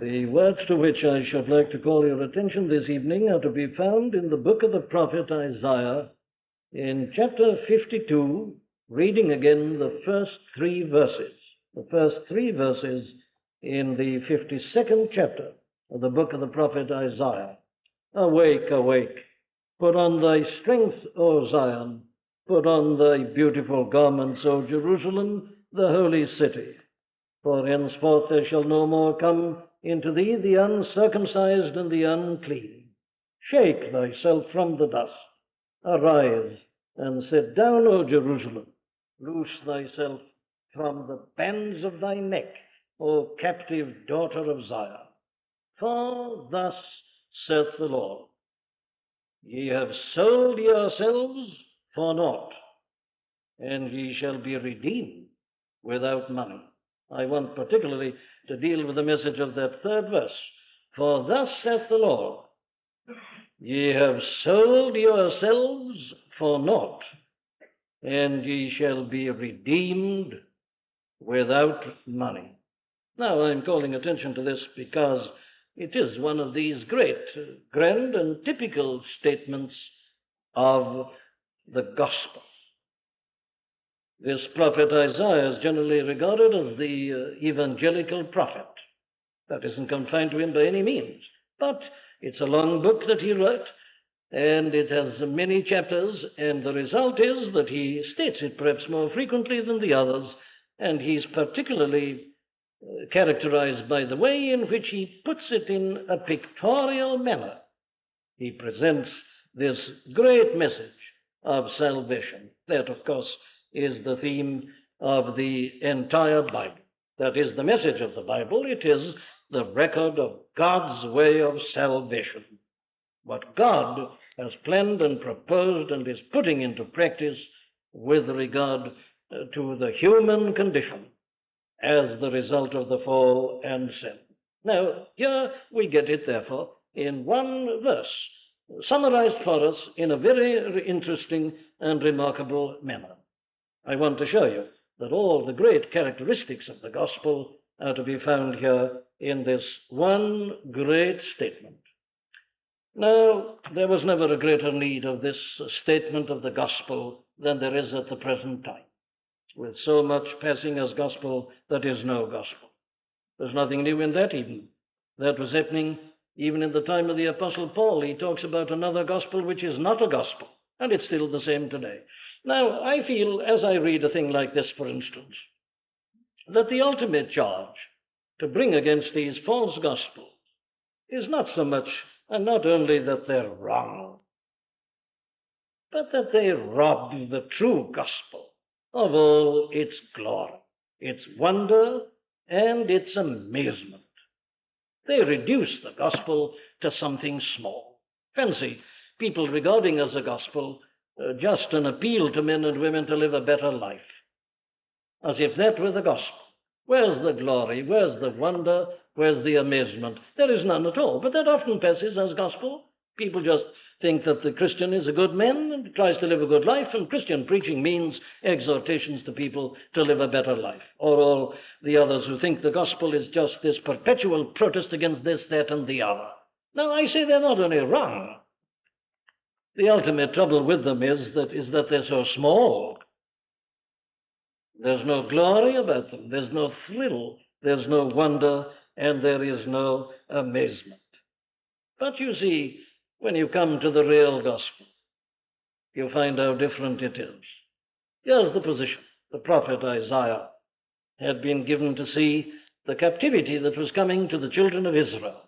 The words to which I should like to call your attention this evening are to be found in the book of the prophet Isaiah, in chapter 52, reading again the first three verses. The first three verses in the 52nd chapter of the book of the prophet Isaiah. Awake, awake, put on thy strength, O Zion, put on thy beautiful garments, O Jerusalem, the holy city. For henceforth there shall no more come into thee the uncircumcised and the unclean. Shake thyself from the dust. Arise and sit down, O Jerusalem. Loose thyself from the bands of thy neck, O captive daughter of Zion. For thus saith the Lord, ye have sold yourselves for naught, and ye shall be redeemed without money. I want particularly to deal with the message of that third verse. For thus saith the Lord, ye have sold yourselves for naught, and ye shall be redeemed without money. Now, I'm calling attention to this because it is one of these great, grand, and typical statements of the gospel. This prophet Isaiah is generally regarded as the evangelical prophet. That isn't confined to him by any means, but it's a long book that he wrote, and it has many chapters, and the result is that he states it perhaps more frequently than the others, and he's particularly characterized by the way in which he puts it in a pictorial manner. He presents this great message of salvation. That, of course, is the theme of the entire Bible. That is the message of the Bible. It is the record of God's way of salvation. What God has planned and proposed and is putting into practice with regard to the human condition as the result of the fall and sin. Now, here we get it, therefore, in one verse, summarized for us in a very interesting and remarkable manner. I want to show you that all the great characteristics of the gospel are to be found here in this one great statement. Now, there was never a greater need of this statement of the gospel than there is at the present time, with so much passing as gospel that is no gospel. There's nothing new in that even. That was happening even in the time of the Apostle Paul. He talks about another gospel which is not a gospel, and it's still the same today. Now, I feel, as I read a thing like this, for instance, that the ultimate charge to bring against these false gospels is not so much, and not only that they're wrong, but that they rob the true gospel of all its glory, its wonder, and its amazement. They reduce the gospel to something small. Fancy people regarding as a gospel just an appeal to men and women to live a better life, as if that were the gospel. Where's the glory? Where's the wonder? Where's the amazement? There is none at all. But that often passes as gospel. People just think that the Christian is a good man and tries to live a good life, and Christian preaching means exhortations to people to live a better life. Or all the others who think the gospel is just this perpetual protest against this, that, and the other. Now, I say they're not only wrong. The ultimate trouble with them is that they're so small. There's no glory about them. There's no thrill. There's no wonder, and there is no amazement. But you see, when you come to the real gospel, you find how different it is. Here's the position. The prophet Isaiah had been given to see the captivity that was coming to the children of Israel.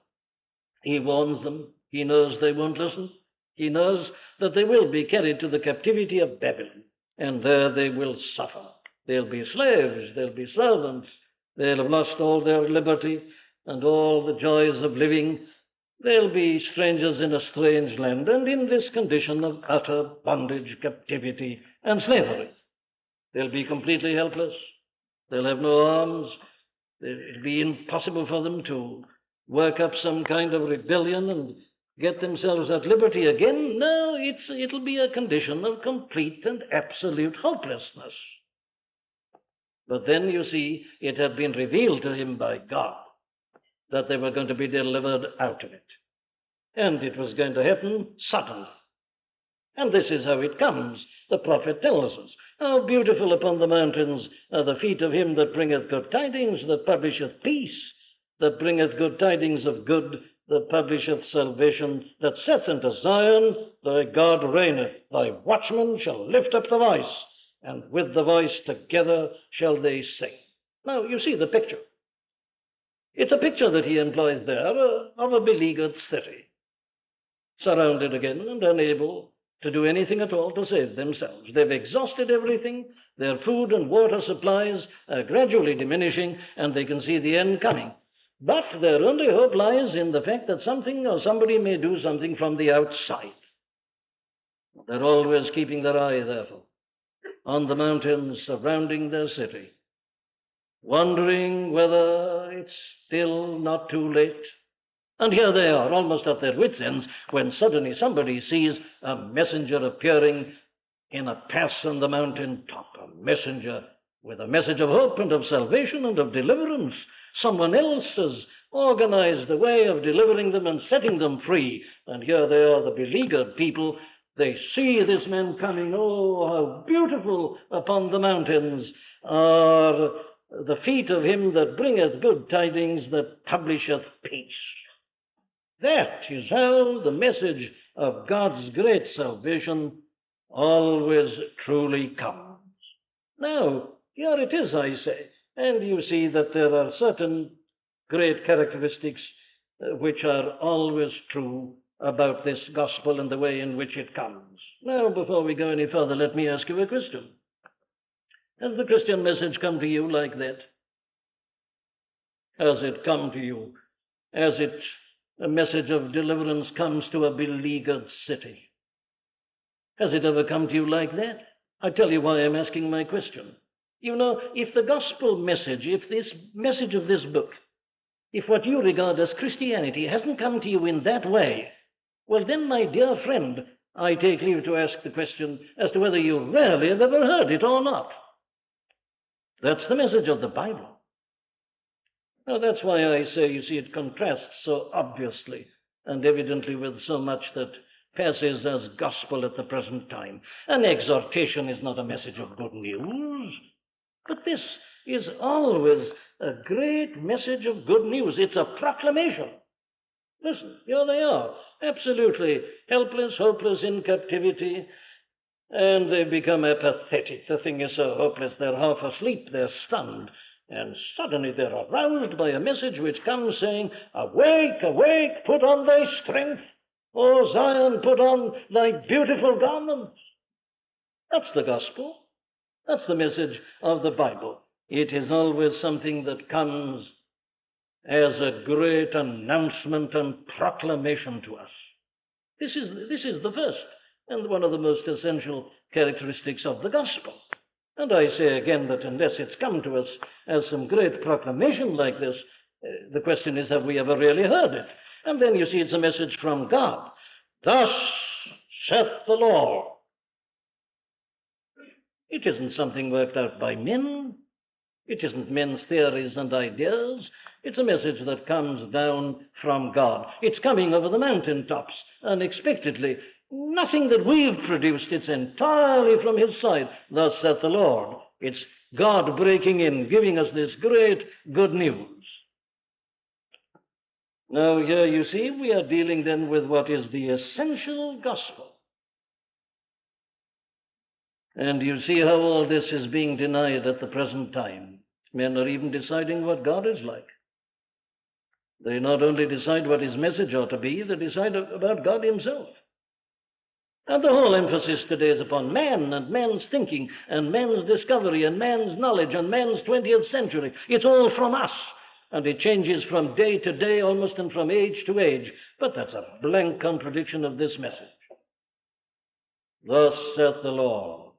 He warns them. He knows they won't listen. He knows that they will be carried to the captivity of Babylon, and there they will suffer. They'll be slaves, they'll be servants, they'll have lost all their liberty and all the joys of living. They'll be strangers in a strange land, and in this condition of utter bondage, captivity, and slavery. They'll be completely helpless. They'll have no arms. It'll be impossible for them to work up some kind of rebellion and get themselves at liberty again. No, it'll be a condition of complete and absolute hopelessness. But then, you see, it had been revealed to him by God that they were going to be delivered out of it. And it was going to happen suddenly. And this is how it comes. The prophet tells us, how beautiful upon the mountains are the feet of him that bringeth good tidings, that publisheth peace, that bringeth good tidings of good, that publisheth salvation, that saith unto Zion, thy God reigneth, thy watchmen shall lift up the voice, and with the voice together shall they sing. Now, you see the picture. It's a picture that he employs there of a beleaguered city, surrounded again and unable to do anything at all to save themselves. They've exhausted everything. Their food and water supplies are gradually diminishing, and they can see the end coming. But their only hope lies in the fact that something or somebody may do something from the outside. They're always keeping their eye, therefore, on the mountains surrounding their city, wondering whether it's still not too late. And here they are, almost at their wits' ends, when suddenly somebody sees a messenger appearing in a pass on the mountain top, a messenger with a message of hope and of salvation and of deliverance. Someone else has organized the way of delivering them and setting them free. And here they are, the beleaguered people. They see this man coming. Oh, how beautiful upon the mountains are the feet of him that bringeth good tidings, that publisheth peace. That is how the message of God's great salvation always truly comes. Now, here it is, I say, and you see that there are certain great characteristics which are always true about this gospel and the way in which it comes. Now, before we go any further, let me ask you a question. Has the Christian message come to you like that? Has it come to you as a message of deliverance comes to a beleaguered city? Has it ever come to you like that? I tell you why I'm asking my question. You know, if the gospel message, if this message of this book, if what you regard as Christianity hasn't come to you in that way, well then, my dear friend, I take leave to ask the question as to whether you really have ever heard it or not. That's the message of the Bible. Now, that's why I say, you see, it contrasts so obviously and evidently with so much that passes as gospel at the present time. An exhortation is not a message of good news, but this is always a great message of good news. It's a proclamation. Listen, here they are, absolutely helpless, hopeless, in captivity, and they become apathetic. The thing is so hopeless, they're half asleep, they're stunned. And suddenly they're aroused by a message which comes saying, awake, awake, put on thy strength. O Zion, put on thy beautiful garments. That's the gospel. That's the message of the Bible. It is always something that comes as a great announcement and proclamation to us. This is the first and one of the most essential characteristics of the gospel. And I say again that unless it's come to us as some great proclamation like this, the question is, have we ever really heard it? And then you see it's a message from God. Thus saith the Lord. It isn't something worked out by men. It isn't men's theories and ideas. It's a message that comes down from God. It's coming over the mountaintops unexpectedly. Nothing that we've produced, it's entirely from his side. Thus saith the Lord. It's God breaking in, giving us this great good news. Now here you see we are dealing then with what is the essential gospel. And you see how all this is being denied at the present time. Men are even deciding what God is like. They not only decide what his message ought to be, they decide about God himself. And the whole emphasis today is upon man and man's thinking and man's discovery and man's knowledge and man's 20th century. It's all from us. And it changes from day to day almost and from age to age. But that's a blank contradiction of this message. Thus saith the Lord.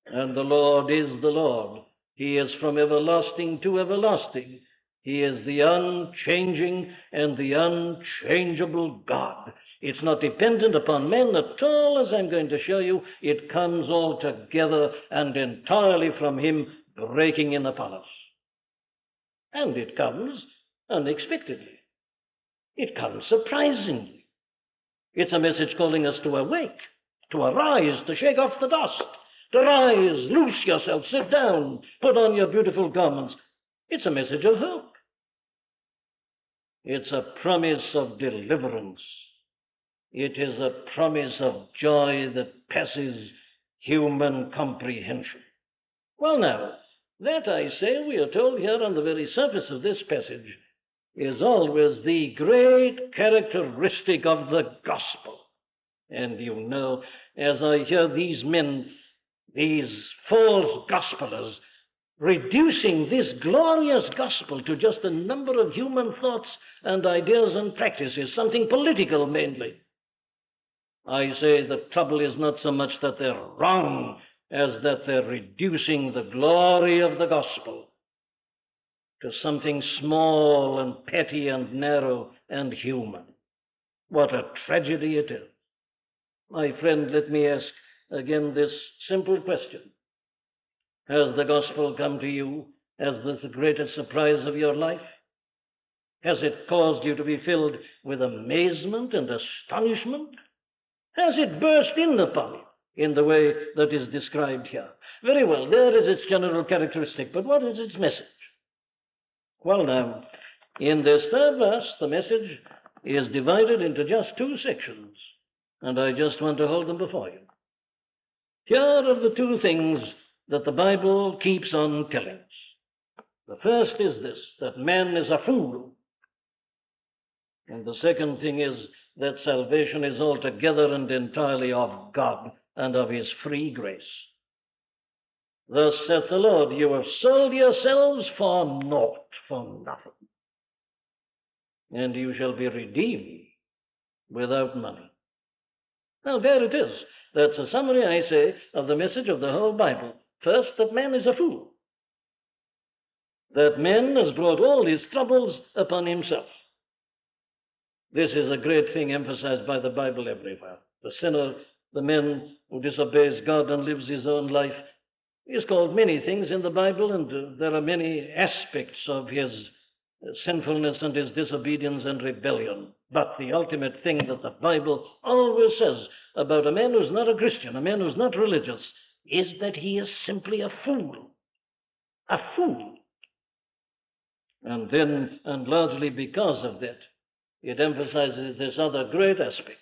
And the Lord is the Lord. He is from everlasting to everlasting. He is the unchanging and the unchangeable God. It's not dependent upon men at all, as I'm going to show you. It comes altogether and entirely from him breaking in upon us. And it comes unexpectedly. It comes surprisingly. It's a message calling us to awake, to arise, to shake off the dust, to rise, loose yourself, sit down, put on your beautiful garments. It's a message of hope. It's a promise of deliverance. It is a promise of joy that passes human comprehension. Well, now, that, I say, we are told here on the very surface of this passage, is always the great characteristic of the gospel. And you know, as I hear these men, these false gospelers, reducing this glorious gospel to just a number of human thoughts and ideas and practices, something political mainly, I say the trouble is not so much that they're wrong as that they're reducing the glory of the gospel to something small and petty and narrow and human. What a tragedy it is. My friend, let me ask again this simple question. Has the gospel come to you as the greatest surprise of your life? Has it caused you to be filled with amazement and astonishment? Has it burst in upon you in the way that is described here? Very well, there is its general characteristic, but what is its message? Well, now, in this third verse, the message is divided into just two sections, and I just want to hold them before you. Here are the two things that the Bible keeps on telling us. The first is this, that man is a fool. And the second thing is that salvation is altogether and entirely of God and of his free grace. Thus saith the Lord, you have sold yourselves for naught, for nothing, and you shall be redeemed without money. Now there it is. That's a summary, I say, of the message of the whole Bible. First, that man is a fool. That man has brought all his troubles upon himself. This is a great thing emphasized by the Bible everywhere. The sinner, the man who disobeys God and lives his own life, is called many things in the Bible, and there are many aspects of his sinfulness and his disobedience and rebellion. But the ultimate thing that the Bible always says about a man who's not a Christian, a man who's not religious, is that he is simply a fool. A fool. And then, and largely because of that, it emphasizes this other great aspect,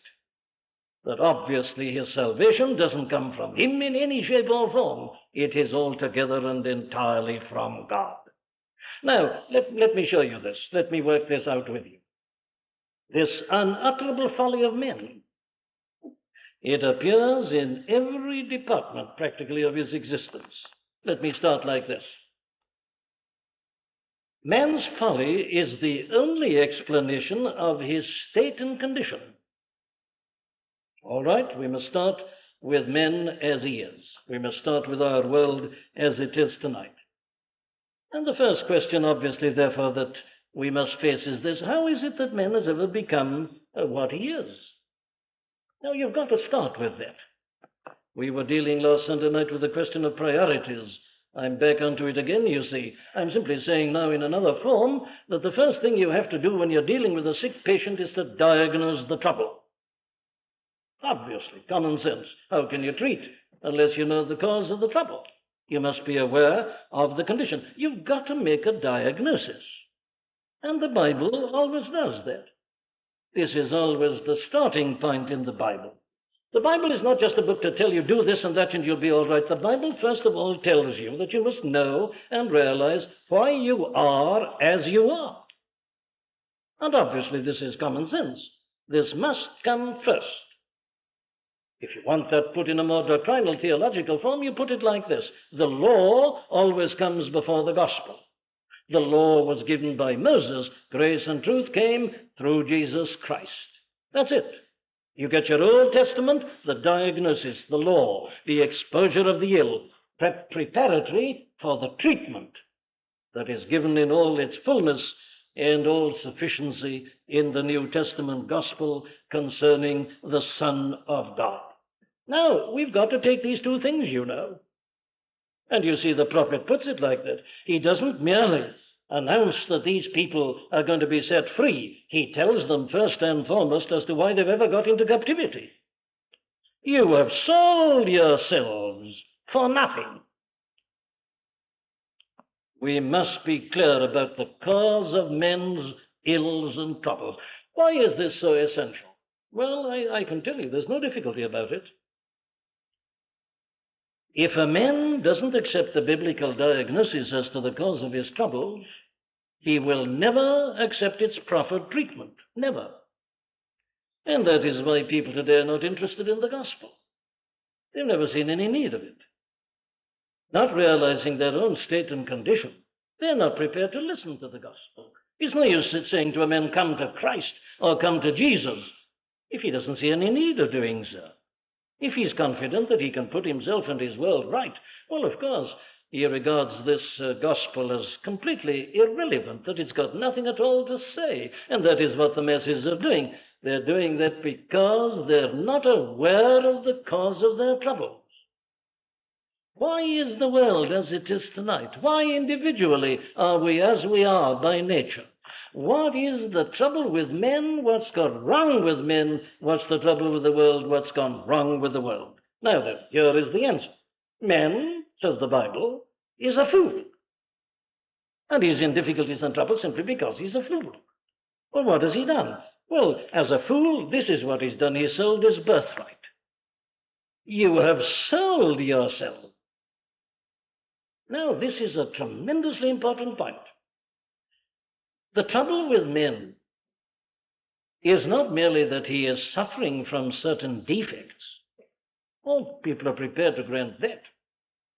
that obviously his salvation doesn't come from him in any shape or form. It is altogether and entirely from God. Now, let me show you this. Let me work this out with you. This unutterable folly of men, it appears in every department practically of his existence. Let me start like this. Man's folly is the only explanation of his state and condition. All right, we must start with men as he is. We must start with our world as it is tonight. And the first question, obviously, therefore, that we must face is this: how is it that man has ever become what he is? Now, you've got to start with that. We were dealing last Sunday night with the question of priorities. I'm back onto it again, you see. I'm simply saying now in another form that the first thing you have to do when you're dealing with a sick patient is to diagnose the trouble. Obviously, common sense. How can you treat unless you know the cause of the trouble? You must be aware of the condition. You've got to make a diagnosis. And the Bible always does that. This is always the starting point in the Bible. The Bible is not just a book to tell you do this and that and you'll be all right. The Bible, first of all, tells you that you must know and realize why you are as you are. And obviously this is common sense. This must come first. If you want that put in a more doctrinal theological form, you put it like this. The law always comes before the gospel. The law was given by Moses. Grace and truth came through Jesus Christ. That's it. You get your Old Testament, the diagnosis, the law, the exposure of the ill, preparatory for the treatment that is given in all its fullness and all sufficiency in the New Testament gospel concerning the Son of God. Now, we've got to take these two things, you know. And you see, the prophet puts it like that. He doesn't merely announce that these people are going to be set free. He tells them first and foremost as to why they've ever got into captivity. You have sold yourselves for nothing. We must be clear about the cause of men's ills and troubles. Why is this so essential? Well, I can tell you there's no difficulty about it. If a man doesn't accept the biblical diagnosis as to the cause of his troubles, he will never accept its proper treatment. Never. And that is why people today are not interested in the gospel. They've never seen any need of it. Not realizing their own state and condition, they're not prepared to listen to the gospel. It's no use saying to a man, come to Christ or come to Jesus, if he doesn't see any need of doing so. If he's confident that he can put himself and his world right, well, of course, he regards this gospel as completely irrelevant, that it's got nothing at all to say. And that is what the masses are doing. They're doing that because they're not aware of the cause of their troubles. Why is the world as it is tonight? Why individually are we as we are by nature? What is the trouble with men? What's gone wrong with men? What's the trouble with the world? What's gone wrong with the world? Now then, here is the answer. Man, says the Bible, is a fool. And he's in difficulties and trouble simply because he's a fool. Well, what has he done? Well, as a fool, this is what he's done. He sold his birthright. You have sold yourself. Now, this is a tremendously important point. The trouble with men is not merely that he is suffering from certain defects. All people are prepared to grant that.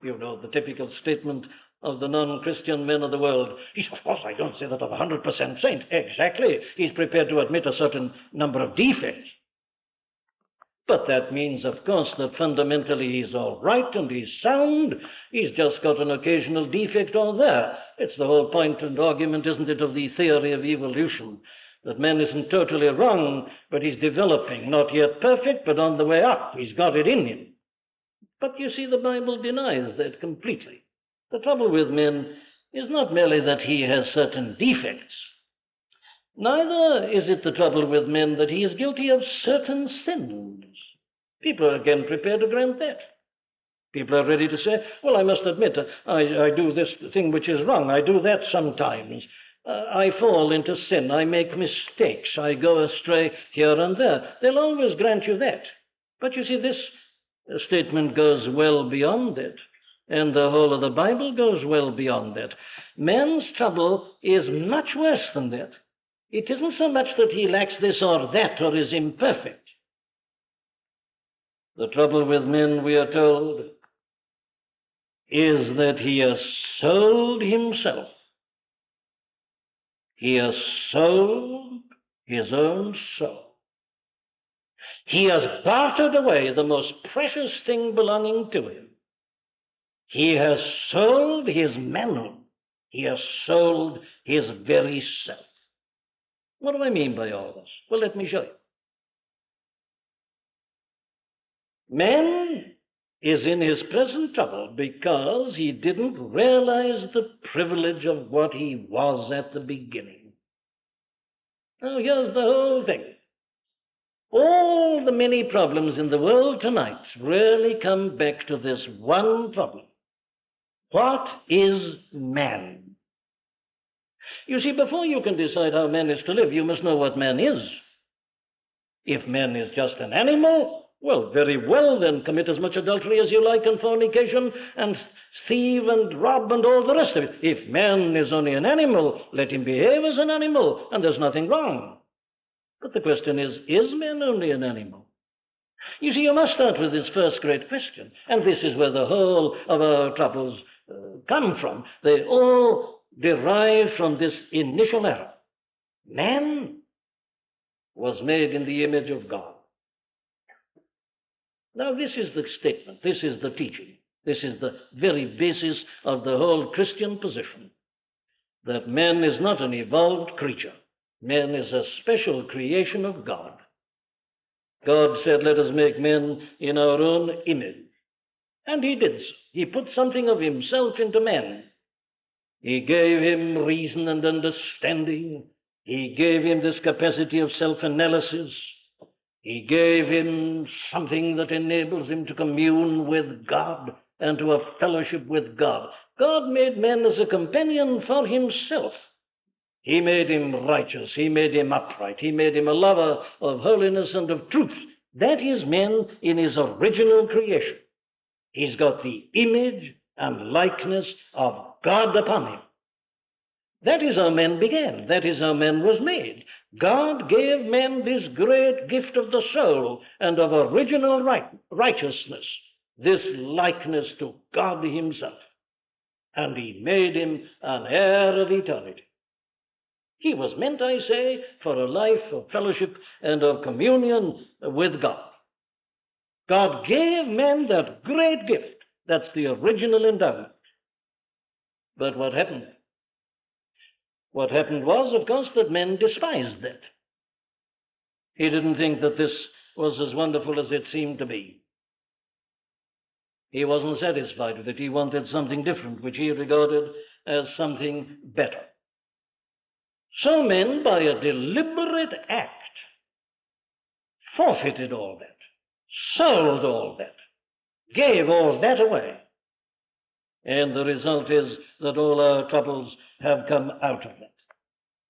You know, the typical statement of the non-Christian men of the world is, of course, I don't say that I'm 100% saint. Exactly. He's prepared to admit a certain number of defects. But that means, of course, that fundamentally he's all right and he's sound. He's just got an occasional defect or there. It's the whole point and argument, isn't it, of the theory of evolution, that man isn't totally wrong, but he's developing, not yet perfect, but on the way up. He's got it in him. But you see, the Bible denies that completely. The trouble with men is not merely that he has certain defects. Neither is it the trouble with men that he is guilty of certain sins. People are again prepared to grant that. People are ready to say, well, I must admit, I do this thing which is wrong. I do that sometimes. I fall into sin. I make mistakes. I go astray here and there. They'll always grant you that. But you see, this statement goes well beyond it. And the whole of the Bible goes well beyond that. Man's trouble is much worse than that. It isn't so much that he lacks this or that or is imperfect. The trouble with men, we are told, is that he has sold himself. He has sold his own soul. He has bartered away the most precious thing belonging to him. He has sold his manhood. He has sold his very self. What do I mean by all this? Well, let me show you. Man is in his present trouble because he didn't realize the privilege of what he was at the beginning. Now, here's the whole thing. All the many problems in the world tonight really come back to this one problem. What is man? You see, before you can decide how man is to live, you must know what man is. If man is just an animal, well, very well, then commit as much adultery as you like and fornication and thieve and rob and all the rest of it. If man is only an animal, let him behave as an animal, and there's nothing wrong. But the question is man only an animal? You see, you must start with this first great question, and this is where the whole of our troubles come from. They all derive from this initial error. Man was made in the image of God. Now, this is the statement, this is the teaching, this is the very basis of the whole Christian position, that man is not an evolved creature. Man is a special creation of God. God said, let us make men in our own image. And he did so. He put something of himself into man. He gave him reason and understanding. He gave him this capacity of self-analysis. He gave him something that enables him to commune with God and to have fellowship with God. God made man as a companion for himself. He made him righteous. He made him upright. He made him a lover of holiness and of truth. That is man in his original creation. He's got the image and likeness of God upon him. That is how man began. That is how man was made. God gave man this great gift of the soul and of original righteousness, this likeness to God himself. And he made him an heir of eternity. He was meant, I say, for a life of fellowship and of communion with God. God gave man that great gift. That's the original endowment. But what happened? What happened was, of course, that men despised that. He didn't think that this was as wonderful as it seemed to be. He wasn't satisfied with it. He wanted something different, which he regarded as something better. So men, by a deliberate act, forfeited all that, sold all that, gave all that away. And the result is that all our troubles have come out of that.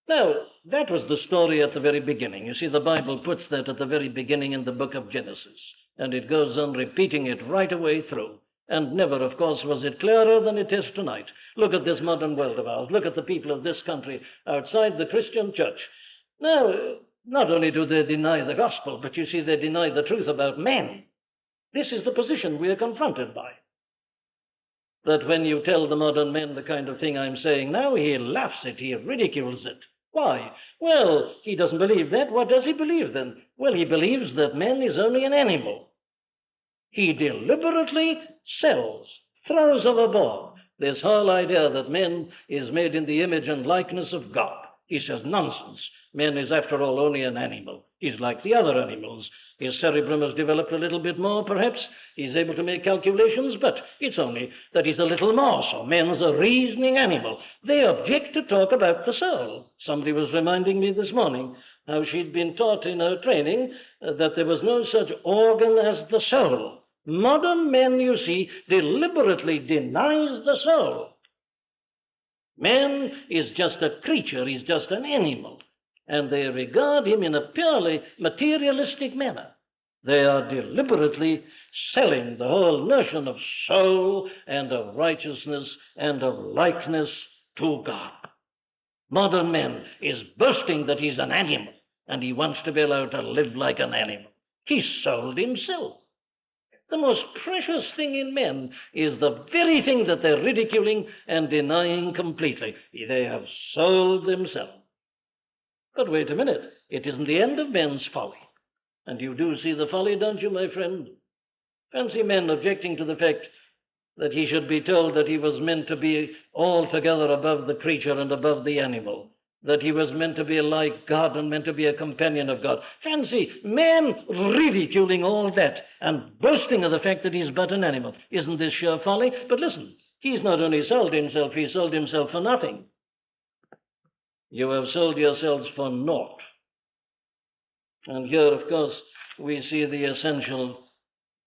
Now, that was the story at the very beginning. You see, the Bible puts that at the very beginning in the book of Genesis, and it goes on repeating it right away through. And never, of course, was it clearer than it is tonight. Look at this modern world of ours. Look at the people of this country outside the Christian church. Now, not only do they deny the gospel, but you see, they deny the truth about man. This is the position we are confronted by. That when you tell the modern man the kind of thing I'm saying now, he laughs it, he ridicules it. Why? Well, he doesn't believe that. What does he believe then? Well, he believes that man is only an animal. He deliberately sells, throws overboard this whole idea that man is made in the image and likeness of God. He says, nonsense. Man is, after all, only an animal. He's like the other animals. His cerebrum has developed a little bit more, perhaps. He's able to make calculations, but it's only that he's a little more so. Man's a reasoning animal. They object to talk about the soul. Somebody was reminding me this morning how she'd been taught in her training that there was no such organ as the soul. Modern men, you see, deliberately denies the soul. Man is just a creature, he's just an animal, and they regard him in a purely materialistic manner. They are deliberately selling the whole notion of soul and of righteousness and of likeness to God. Modern man is boasting that he's an animal, and he wants to be allowed to live like an animal. He sold himself. The most precious thing in men is the very thing that they're ridiculing and denying completely. They have sold themselves. But wait a minute. It isn't the end of man's folly. And you do see the folly, don't you, my friend? Fancy men objecting to the fact that he should be told that he was meant to be altogether above the creature and above the animal, that he was meant to be like God and meant to be a companion of God. Fancy man ridiculing all that and boasting of the fact that he's but an animal. Isn't this sheer folly? But listen, he's not only sold himself, he sold himself for nothing. You have sold yourselves for naught. And here, of course, we see the essential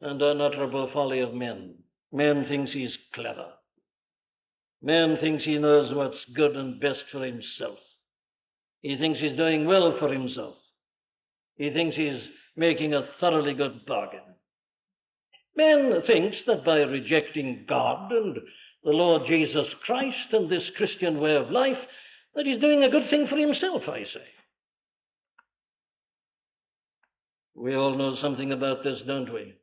and unutterable folly of men. Man thinks he's clever. Man thinks he knows what's good and best for himself. He thinks he's doing well for himself. He thinks he's making a thoroughly good bargain. Man thinks that by rejecting God and the Lord Jesus Christ and this Christian way of life, that he's doing a good thing for himself, I say. We all know something about this, don't we?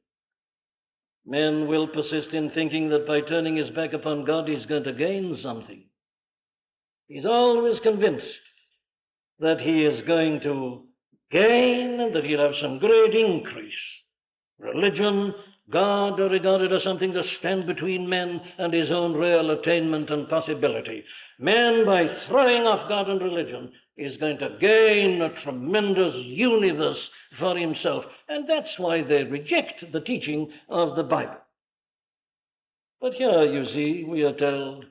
Man will persist in thinking that by turning his back upon God, he's going to gain something. He's always convinced that he is going to gain and that he'll have some great increase. Religion, God are regarded as something to stand between man and his own real attainment and possibility. Man, by throwing off God and religion, is going to gain a tremendous universe for himself. And that's why they reject the teaching of the Bible. But here, you see, we are told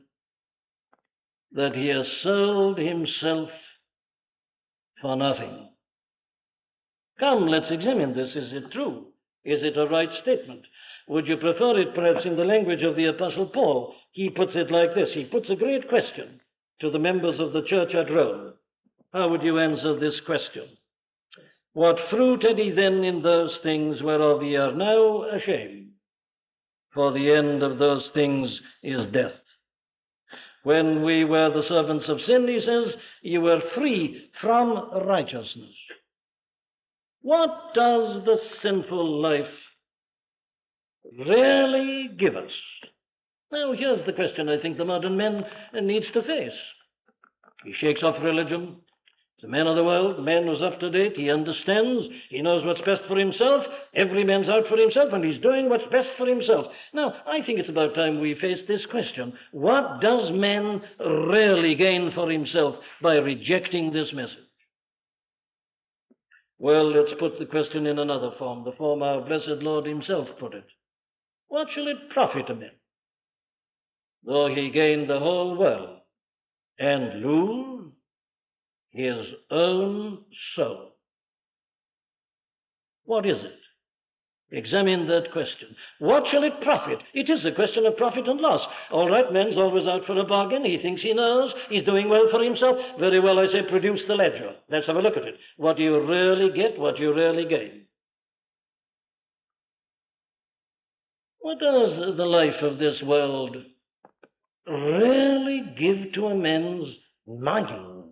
that he has sold himself for nothing. Come, let's examine this. Is it true? Is it a right statement? Would you prefer it perhaps in the language of the Apostle Paul? He puts it like this. He puts a great question to the members of the church at Rome. How would you answer this question? What fruit had he then in those things whereof ye are now ashamed? For the end of those things is death. When we were the servants of sin, he says, you were free from righteousness. What does the sinful life really give us? Now, here's the question I think the modern man needs to face. He shakes off religion. He's a man of the world, a man who's up to date. He understands. He knows what's best for himself. Every man's out for himself, and he's doing what's best for himself. Now, I think it's about time we face this question. What does man really gain for himself by rejecting this message? Well, let's put the question in another form, the form our blessed Lord himself put it. What shall it profit a man, though he gain the whole world and lose his own soul? What is it? Examine that question. What shall it profit? It is a question of profit and loss. All right, man's always out for a bargain. He thinks he knows. He's doing well for himself. Very well, I say, produce the ledger. Let's have a look at it. What do you really get? What do you really gain? What does the life of this world really give to a man's mind?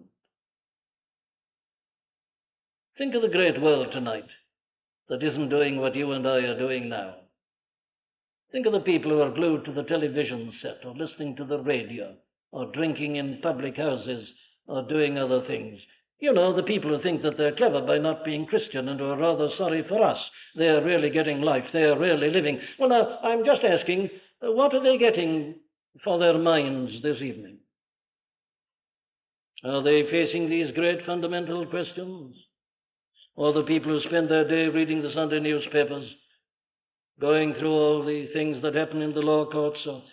Think of the great world tonight that isn't doing what you and I are doing now. Think of the people who are glued to the television set or listening to the radio or drinking in public houses or doing other things. You know, the people who think that they're clever by not being Christian and who are rather sorry for us. They are really getting life. They are really living. Well, now, I'm just asking, what are they getting for their minds this evening? Are they facing these great fundamental questions? Or the people who spend their day reading the Sunday newspapers, going through all the things that happen in the law courts, or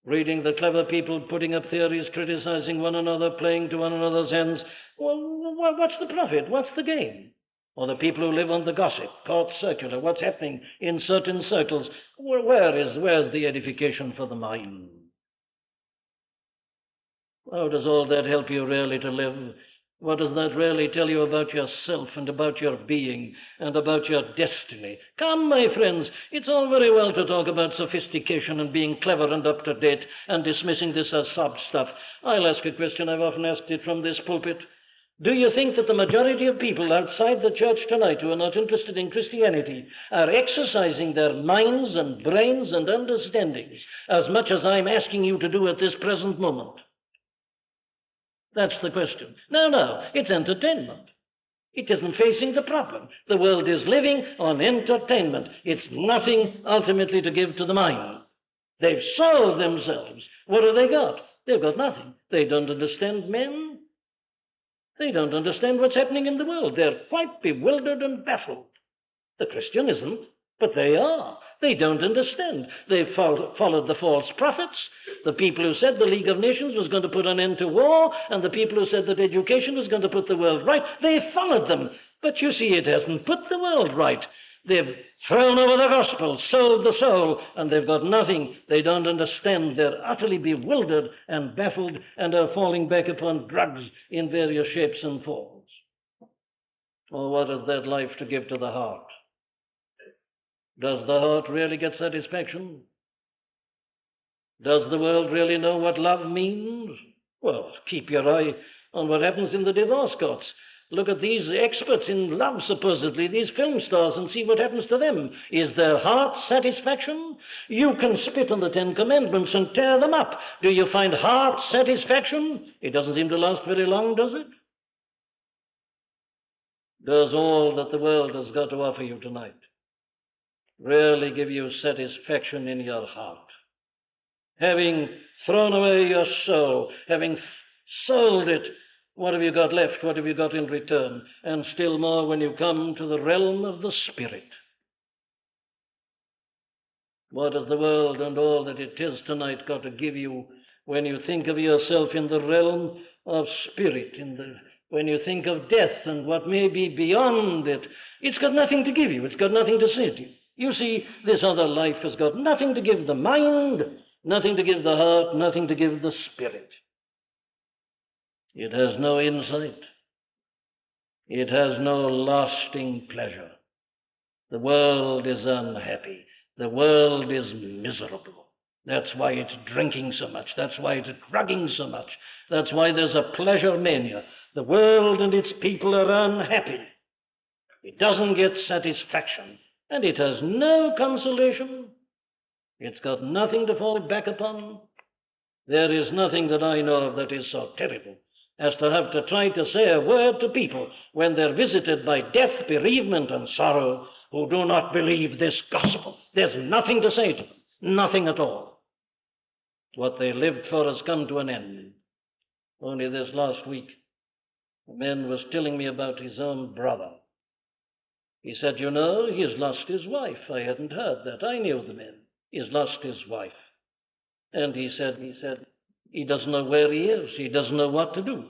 reading the clever people putting up theories, criticizing one another, playing to one another's ends. Well, what's the profit? What's the gain? Or the people who live on the gossip, court circular, what's happening in certain circles. Where's the edification for the mind? How does all that help you really to live? What does that really tell you about yourself and about your being and about your destiny? Come, my friends, it's all very well to talk about sophistication and being clever and up to date and dismissing this as sob stuff. I'll ask a question. I've often asked it from this pulpit. Do you think that the majority of people outside the church tonight who are not interested in Christianity are exercising their minds and brains and understandings as much as I'm asking you to do at this present moment? That's the question. No, it's entertainment. It isn't facing the problem. The world is living on entertainment. It's nothing ultimately to give to the mind. They've sold themselves. What have they got? They've got nothing. They don't understand men. They don't understand what's happening in the world. They're quite bewildered and baffled. The Christian isn't, but they are. They don't understand. They've followed the false prophets, the people who said the League of Nations was going to put an end to war, and the people who said that education was going to put the world right. They've followed them. But you see, it hasn't put the world right. They've thrown over the gospel, sold the soul, and they've got nothing. They don't understand. They're utterly bewildered and baffled and are falling back upon drugs in various shapes and forms. Oh, what is that life to give to the heart? Does the heart really get satisfaction? Does the world really know what love means? Well, keep your eye on what happens in the divorce courts. Look at these experts in love, supposedly, these film stars, and see what happens to them. Is their heart satisfaction? You can spit on the Ten Commandments and tear them up. Do you find heart satisfaction? It doesn't seem to last very long, does it? Does all that the world has got to offer you tonight really give you satisfaction in your heart? Having thrown away your soul, having sold it, what have you got left? What have you got in return? And still more when you come to the realm of the Spirit. What has the world and all that it is tonight got to give you when you think of yourself in the realm of spirit, when you think of death and what may be beyond it, it's got nothing to give you. It's got nothing to say to you. You see, this other life has got nothing to give the mind, nothing to give the heart, nothing to give the spirit. It has no insight. It has no lasting pleasure. The world is unhappy. The world is miserable. That's why it's drinking so much. That's why it's drugging so much. That's why there's a pleasure mania. The world and its people are unhappy. It doesn't get satisfaction, and it has no consolation. It's got nothing to fall back upon. There is nothing that I know of that is so terrible as to have to try to say a word to people when they're visited by death, bereavement, and sorrow who do not believe this gospel. There's nothing to say to them, nothing at all. What they lived for has come to an end. Only this last week, a man was telling me about his own brother. He said, you know, he's lost his wife. I hadn't heard that. I knew the man. He's lost his wife. And he said, he doesn't know where he is. He doesn't know what to do.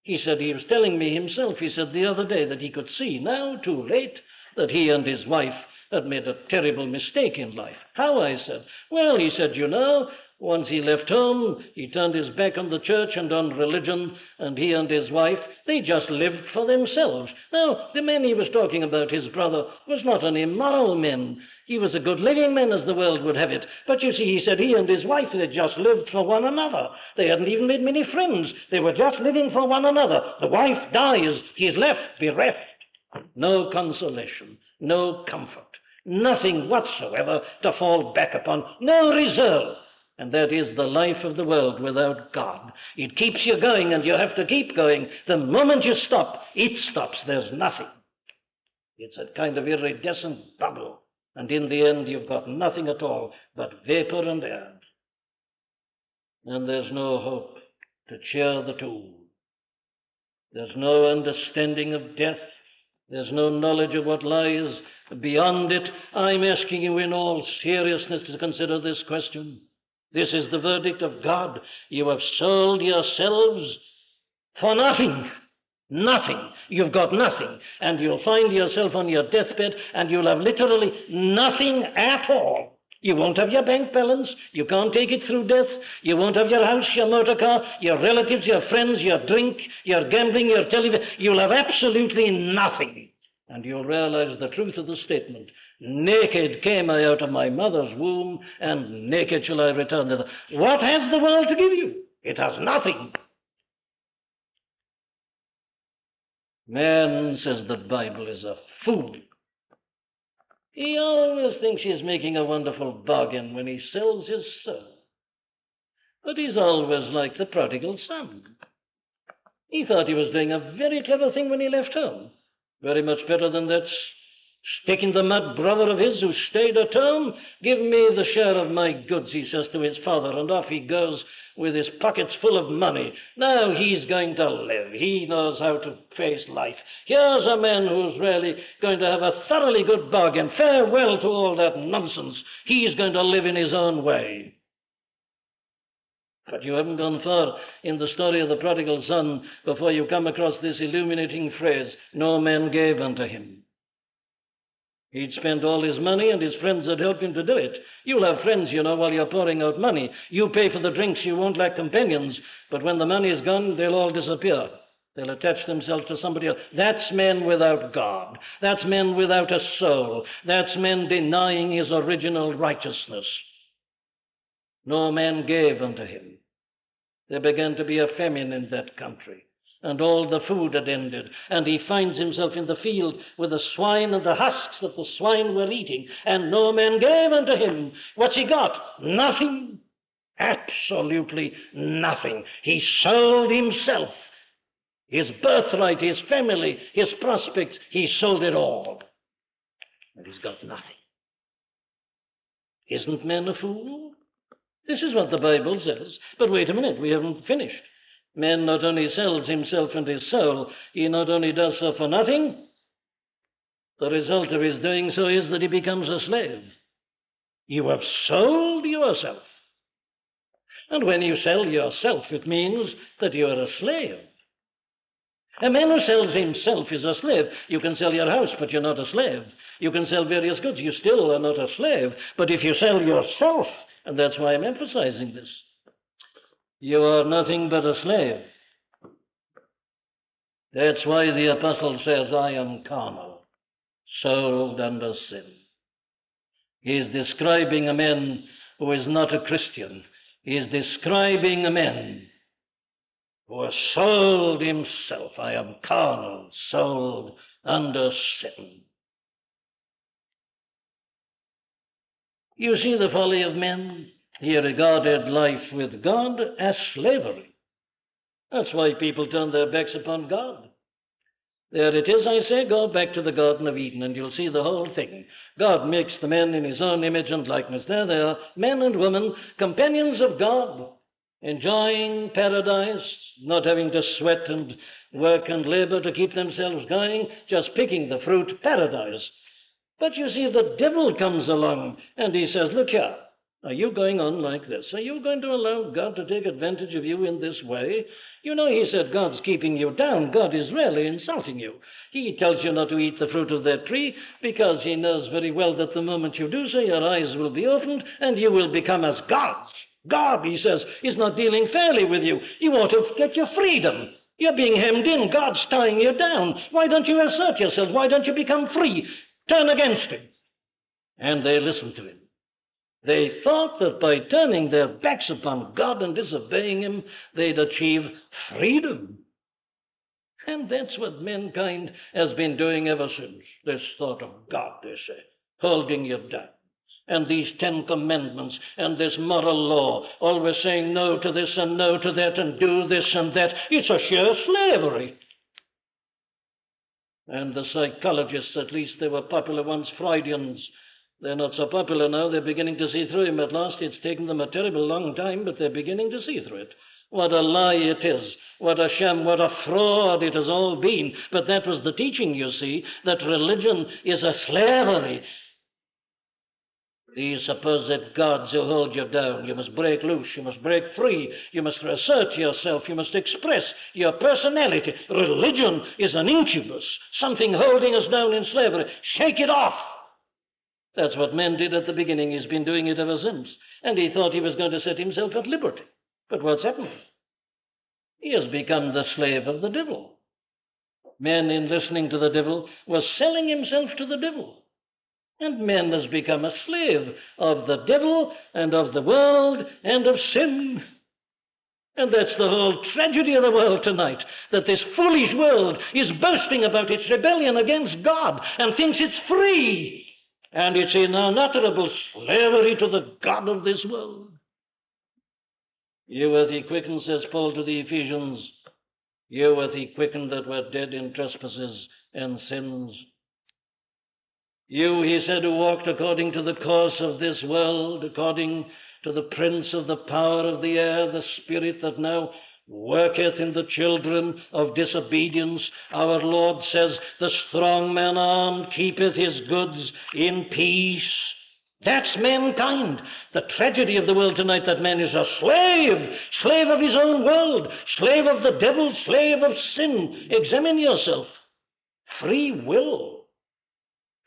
He said, he was telling me himself, he said the other day that he could see now, too late, that he and his wife had made a terrible mistake in life. How? I said. Well, he said, you know, once he left home, he turned his back on the church and on religion, and he and his wife, they just lived for themselves. Now, the man he was talking about, his brother, was not an immoral man. He was a good-living man, as the world would have it. But you see, he said he and his wife, they just lived for one another. They hadn't even made many friends. They were just living for one another. The wife dies. He's left bereft. No consolation, no comfort, nothing whatsoever to fall back upon, no reserve. And that is the life of the world without God. It keeps you going, and you have to keep going. The moment you stop, it stops. There's nothing. It's a kind of iridescent bubble. And in the end, you've got nothing at all but vapor and air. And there's no hope to cheer the tomb. There's no understanding of death. There's no knowledge of what lies beyond it. I'm asking you in all seriousness to consider this question. This is the verdict of God. You have sold yourselves for nothing. Nothing. You've got nothing. And you'll find yourself on your deathbed, and you'll have literally nothing at all. You won't have your bank balance. You can't take it through death. You won't have your house, your motor car, your relatives, your friends, your drink, your gambling, your television. You'll have absolutely nothing. And you'll realize the truth of the statement. Naked came I out of my mother's womb, and naked shall I return thither. What has the world to give you? It has nothing. Man, says the Bible, is a fool. He always thinks he's making a wonderful bargain when he sells his soul. But he's always like the prodigal son. He thought he was doing a very clever thing when he left home. Very much better than that stick-in-the-mud brother of his who stayed at home. Give me the share of my goods, he says to his father, and off he goes with his pockets full of money. Now he's going to live. He knows how to face life. Here's a man who's really going to have a thoroughly good bargain. Farewell to all that nonsense. He's going to live in his own way. But you haven't gone far in the story of the prodigal son before you come across this illuminating phrase, no man gave unto him. He'd spent all his money, and his friends had helped him to do it. You'll have friends, you know, while you're pouring out money. You pay for the drinks, you won't lack companions, but when the money's gone, they'll all disappear. They'll attach themselves to somebody else. That's men without God. That's men without a soul. That's men denying his original righteousness. No man gave unto him. There began to be a famine in that country, and all the food had ended, and he finds himself in the field with the swine and the husks that the swine were eating, and no man gave unto him. What's he got? Nothing. Absolutely nothing. He sold himself. His birthright, his family, his prospects, he sold it all. And he's got nothing. Isn't man a fool? This is what the Bible says. But wait a minute, we haven't finished. Man not only sells himself and his soul, he not only does so for nothing, the result of his doing so is that he becomes a slave. You have sold yourself. And when you sell yourself, it means that you are a slave. A man who sells himself is a slave. You can sell your house, but you're not a slave. You can sell various goods, you still are not a slave. But if you sell yourself, and that's why I'm emphasizing this, you are nothing but a slave. That's why the apostle says, I am carnal, sold under sin. He is describing a man who is not a Christian. He is describing a man who has sold himself. I am carnal, sold under sin. You see the folly of men? He regarded life with God as slavery. That's why people turn their backs upon God. There it is, I say, go back to the Garden of Eden and you'll see the whole thing. God makes the men in his own image and likeness. There they are, men and women, companions of God, enjoying paradise, not having to sweat and work and labor to keep themselves going, just picking the fruit, paradise. But you see, the devil comes along and he says, look here, are you going on like this? Are you going to allow God to take advantage of you in this way? You know, he said, God's keeping you down. God is really insulting you. He tells you not to eat the fruit of that tree because he knows very well that the moment you do so, your eyes will be opened and you will become as gods. God, he says, is not dealing fairly with you. You ought to get your freedom. You're being hemmed in. God's tying you down. Why don't you assert yourself? Why don't you become free? Turn against him. And they listened to him. They thought that by turning their backs upon God and disobeying him, they'd achieve freedom. And that's what mankind has been doing ever since. This thought of God, they say, holding you down. And these 10 commandments and this moral law, always saying no to this and no to that and do this and that. It's a sheer slavery. And the psychologists, at least they were popular ones, Freudians, they're not so popular now. They're beginning to see through him at last. It's taken them a terrible long time, but they're beginning to see through it. What a lie it is. What a sham, what a fraud it has all been. But that was the teaching, you see, that religion is a slavery. These supposed gods who hold you down. You must break loose. You must break free. You must assert yourself. You must express your personality. Religion is an incubus, something holding us down in slavery. Shake it off. That's what man did at the beginning. He's been doing it ever since. And he thought he was going to set himself at liberty. But what's happened? He has become the slave of the devil. Man, in listening to the devil, was selling himself to the devil. And man has become a slave of the devil and of the world and of sin. And that's the whole tragedy of the world tonight, that this foolish world is boasting about its rebellion against God and thinks it's free. And it's in unutterable slavery to the God of this world. You hath he quickened, says Paul to the Ephesians, you hath he quickened that were dead in trespasses and sins. You, he said, who walked according to the course of this world, according to the prince of the power of the air, the spirit that now worketh in the children of disobedience. Our Lord says, the strong man armed keepeth his goods in peace. That's mankind. The tragedy of the world tonight, that man is a slave, slave of his own world, slave of the devil, slave of sin. Examine yourself. Free will.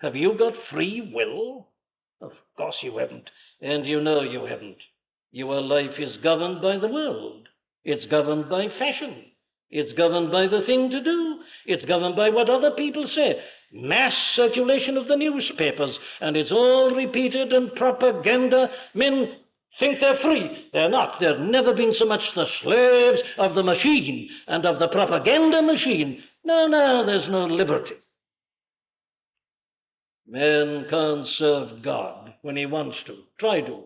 Have you got free will? Of course you haven't, and you know you haven't. Your life is governed by the world. It's governed by fashion. It's governed by the thing to do. It's governed by what other people say. Mass circulation of the newspapers, and it's all repeated and propaganda. Men think they're free. They're not. They've never been so much the slaves of the machine and of the propaganda machine. No, there's no liberty. Man can't serve God when he wants to. Try to.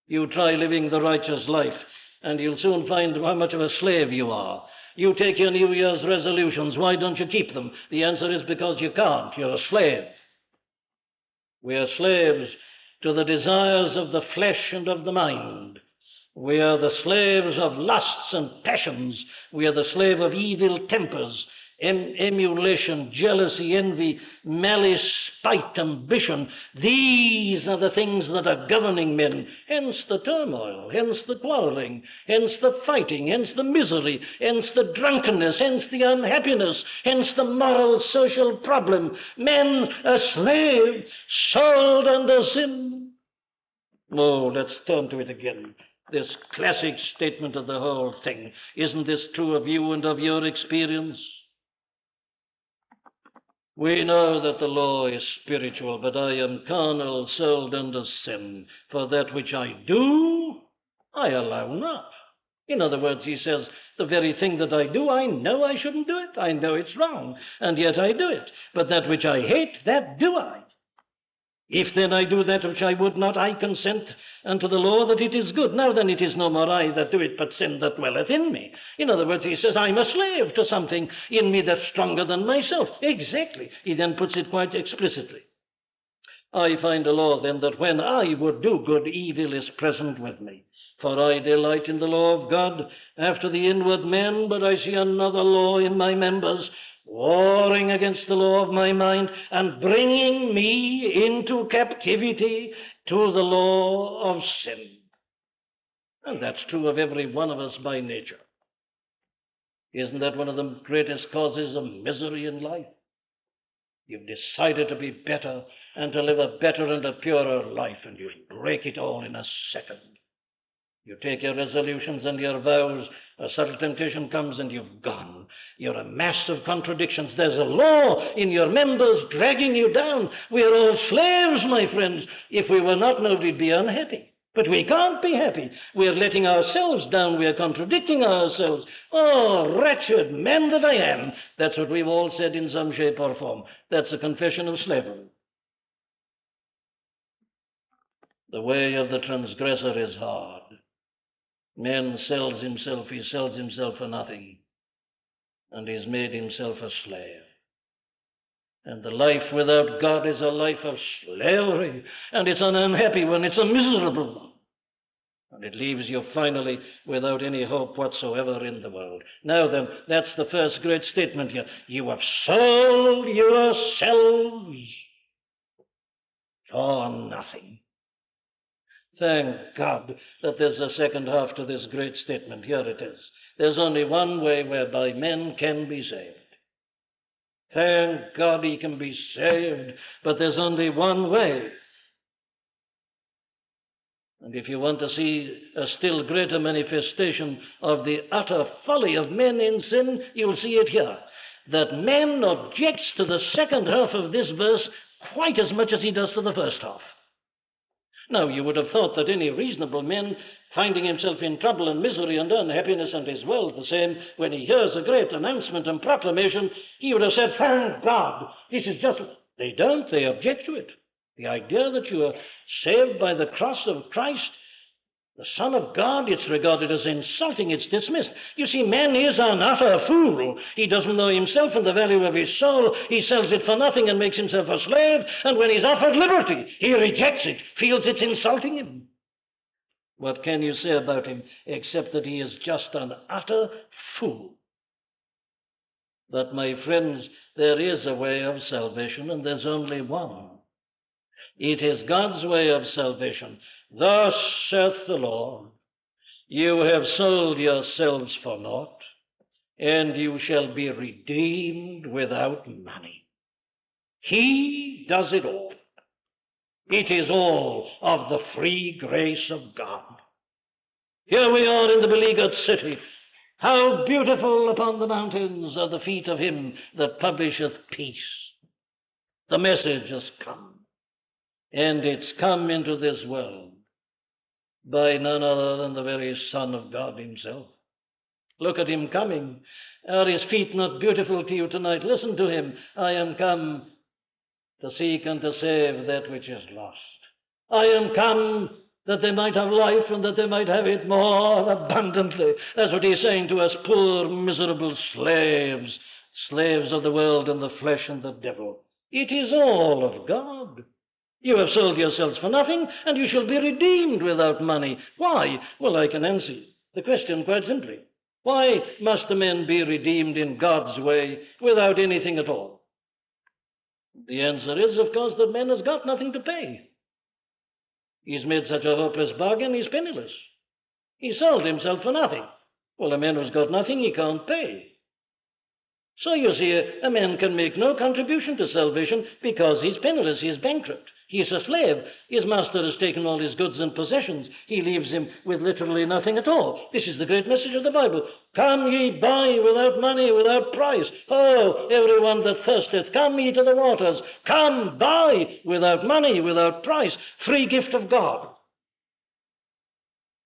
You try living the righteous life, and you'll soon find how much of a slave you are. You take your New Year's resolutions. Why don't you keep them? The answer is because you can't. You're a slave. We are slaves to the desires of the flesh and of the mind. We are the slaves of lusts and passions. We are the slave of evil tempers. emulation, jealousy, envy, malice, spite, ambition. These are the things that are governing men. Hence the turmoil, hence the quarreling, hence the fighting, hence the misery, hence the drunkenness, hence the unhappiness, hence the moral social problem. Men a slave, sold under sin. Oh, let's turn to it again. This classic statement of the whole thing. Isn't this true of you and of your experience? We know that the law is spiritual, but I am carnal, sold under sin. For that which I do, I allow not. In other words, he says, the very thing that I do, I know I shouldn't do it. I know it's wrong, and yet I do it. But that which I hate, that do I. If then I do that which I would not, I consent unto the law that it is good. Now then it is no more I that do it, but sin that dwelleth in me. In other words, he says, I'm a slave to something in me that's stronger than myself. Exactly. He then puts it quite explicitly. I find a law then that when I would do good, evil is present with me. For I delight in the law of God after the inward man, but I see another law in my members, warring against the law of my mind and bringing me into captivity to the law of sin. And that's true of every one of us by nature. Isn't that one of the greatest causes of misery in life? You've decided to be better and to live a better and a purer life, and you break it all in a second. You take your resolutions and your vows, a subtle temptation comes and you've gone. You're a mass of contradictions. There's a law in your members dragging you down. We're all slaves, my friends. If we were not, nobody'd be unhappy. But we can't be happy. We're letting ourselves down. We're contradicting ourselves. Oh, wretched man that I am. That's what we've all said in some shape or form. That's a confession of slavery. The way of the transgressor is hard. Man sells himself, he sells himself for nothing, and he's made himself a slave. And the life without God is a life of slavery, and it's an unhappy one, it's a miserable one. And it leaves you finally without any hope whatsoever in the world. Now then, that's the first great statement here. You have sold yourselves for nothing. Thank God that there's a second half to this great statement. Here it is. There's only one way whereby men can be saved. Thank God he can be saved, but there's only one way. And if you want to see a still greater manifestation of the utter folly of men in sin, you'll see it here. That man objects to the second half of this verse quite as much as he does to the first half. Now, you would have thought that any reasonable man, finding himself in trouble and misery and unhappiness and his world the same, when he hears a great announcement and proclamation, he would have said, thank God, this is just... They don't, they object to it. The idea that you are saved by the cross of Christ, the Son of God, it's regarded as insulting, it's dismissed. You see, man is an utter fool. He doesn't know himself and the value of his soul. He sells it for nothing and makes himself a slave, and when he's offered liberty, he rejects it, feels it's insulting him. What can you say about him except that he is just an utter fool? But, my friends, there is a way of salvation, and there's only one. It is God's way of salvation. Thus saith the Lord, you have sold yourselves for naught, and you shall be redeemed without money. He does it all. It is all of the free grace of God. Here we are in the beleaguered city. How beautiful upon the mountains are the feet of him that publisheth peace. The message has come, and it's come into this world by none other than the very Son of God himself. Look at him coming. Are his feet not beautiful to you tonight? Listen to him. I am come to seek and to save that which is lost. I am come that they might have life and that they might have it more abundantly. That's what he's saying to us, poor, miserable slaves, slaves of the world and the flesh and the devil. It is all of God. You have sold yourselves for nothing, and you shall be redeemed without money. Why? Well, I can answer the question quite simply. Why must the man be redeemed in God's way without anything at all? The answer is, of course, that man has got nothing to pay. He's made such a hopeless bargain, he's penniless. He sold himself for nothing. Well, a man who's got nothing, he can't pay. So you see, a man can make no contribution to salvation because he's penniless, he's bankrupt. He's a slave. His master has taken all his goods and possessions. He leaves him with literally nothing at all. This is the great message of the Bible. Come ye buy without money, without price. Oh, everyone that thirsteth, come ye to the waters. Come buy without money, without price. Free gift of God.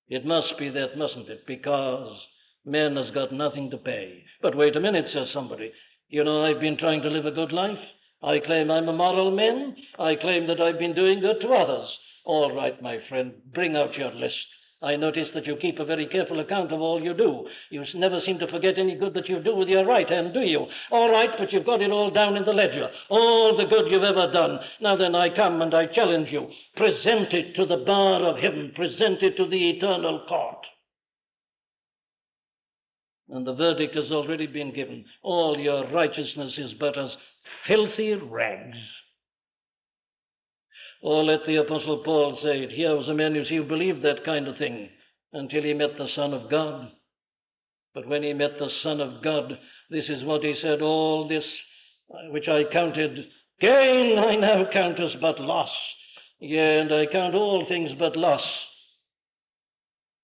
It must be that, mustn't it? Because man has got nothing to pay. But wait a minute, says somebody. You know, I've been trying to live a good life. I claim I'm a moral man. I claim that I've been doing good to others. All right, my friend, bring out your list. I notice that you keep a very careful account of all you do. You never seem to forget any good that you do with your right hand, do you? All right, but you've got it all down in the ledger, all the good you've ever done. Now then, I come and I challenge you. Present it to the bar of heaven. Present it to the eternal court. And the verdict has already been given. All your righteousness is but as filthy rags. Or let the Apostle Paul say it. Here was a man, you see, who believed that kind of thing until he met the Son of God. But when he met the Son of God, this is what he said, all this which I counted gain, I now count as but loss. Yea, and I count all things but loss.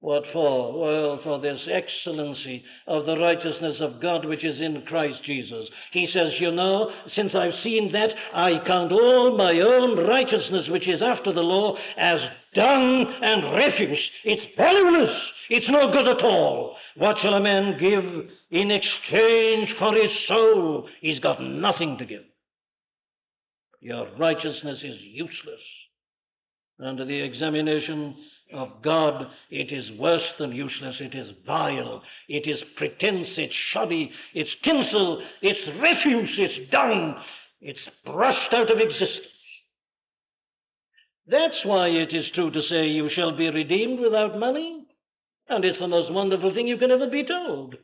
What for? Well, for this excellency of the righteousness of God which is in Christ Jesus. He says, you know, since I've seen that, I count all my own righteousness which is after the law as dung and refuse. It's valueless. It's no good at all. What shall a man give in exchange for his soul? He's got nothing to give. Your righteousness is useless. Under the examination of God, it is worse than useless. It is vile. It is pretense. It's shoddy. It's tinsel. It's refuse. It's dung. It's brushed out of existence. That's why it is true to say you shall be redeemed without money. And it's the most wonderful thing you can ever be told.